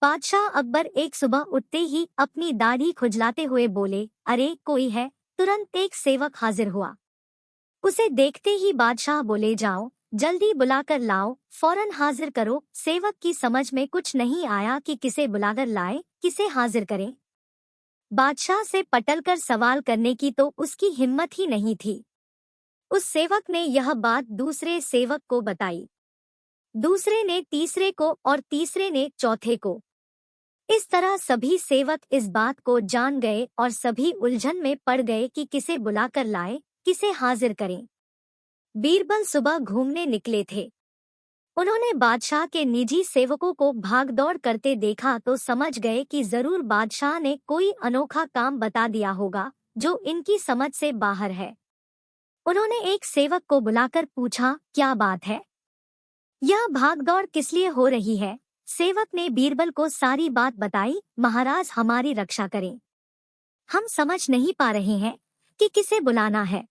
बादशाह अकबर एक सुबह उठते ही अपनी दाढ़ी खुजलाते हुए बोले, अरे कोई है। तुरंत एक सेवक हाजिर हुआ। उसे देखते ही बादशाह बोले, जाओ जल्दी बुलाकर लाओ, फौरन हाजिर करो। सेवक की समझ में कुछ नहीं आया कि किसे बुलाकर लाए, किसे हाजिर करें। बादशाह से पटल कर सवाल करने की तो उसकी हिम्मत ही नहीं थी। उस सेवक ने यह बात दूसरे सेवक को बताई, दूसरे ने तीसरे को और तीसरे ने चौथे को। इस तरह सभी सेवक इस बात को जान गए और सभी उलझन में पड़ गए कि किसे बुलाकर लाए, किसे हाजिर करें। बीरबल सुबह घूमने निकले थे। उन्होंने बादशाह के निजी सेवकों को भागदौड़ करते देखा तो समझ गए कि जरूर बादशाह ने कोई अनोखा काम बता दिया होगा जो इनकी समझ से बाहर है। उन्होंने एक सेवक को बुलाकर पूछा, क्या बात है? यह भागदौड़ किस लिए हो रही है? सेवक ने बीरबल को सारी बात बताई। महाराज, हमारी रक्षा करें, हम समझ नहीं पा रहे हैं कि किसे बुलाना है।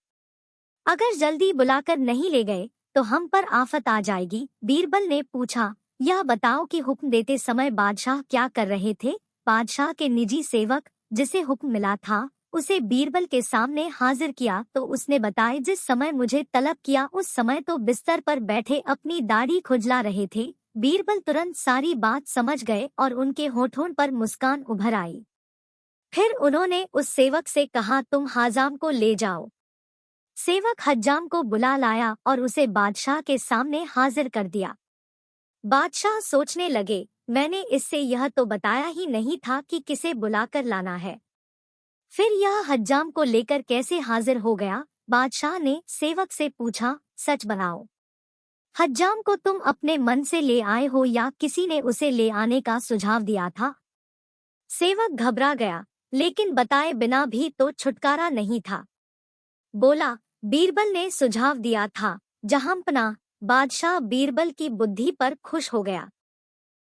अगर जल्दी बुलाकर नहीं ले गए तो हम पर आफत आ जाएगी। बीरबल ने पूछा, यह बताओ कि हुक्म देते समय बादशाह क्या कर रहे थे? बादशाह के निजी सेवक जिसे हुक्म मिला था उसे बीरबल के सामने हाजिर किया तो उसने बताया, जिस समय मुझे तलब किया उस समय तो बिस्तर पर बैठे अपनी दाढ़ी खुजला रहे थे। बीरबल तुरंत सारी बात समझ गए और उनके होठों पर मुस्कान उभर आई। फिर उन्होंने उस सेवक से कहा, तुम हज्जाम को ले जाओ। सेवक हज्जाम को बुला लाया और उसे बादशाह के सामने हाजिर कर दिया। बादशाह सोचने लगे, मैंने इससे यह तो बताया ही नहीं था कि किसे बुलाकर लाना है, फिर यह हज्जाम को लेकर कैसे हाजिर हो गया? बादशाह ने सेवक से पूछा, सच बताओ, हज्जाम को तुम अपने मन से ले आए हो या किसी ने उसे ले आने का सुझाव दिया था? सेवक घबरा गया, लेकिन बताए बिना भी तो छुटकारा नहीं था। बोला, बीरबल ने सुझाव दिया था जहांपनाह। बादशाह बीरबल की बुद्धि पर खुश हो गया।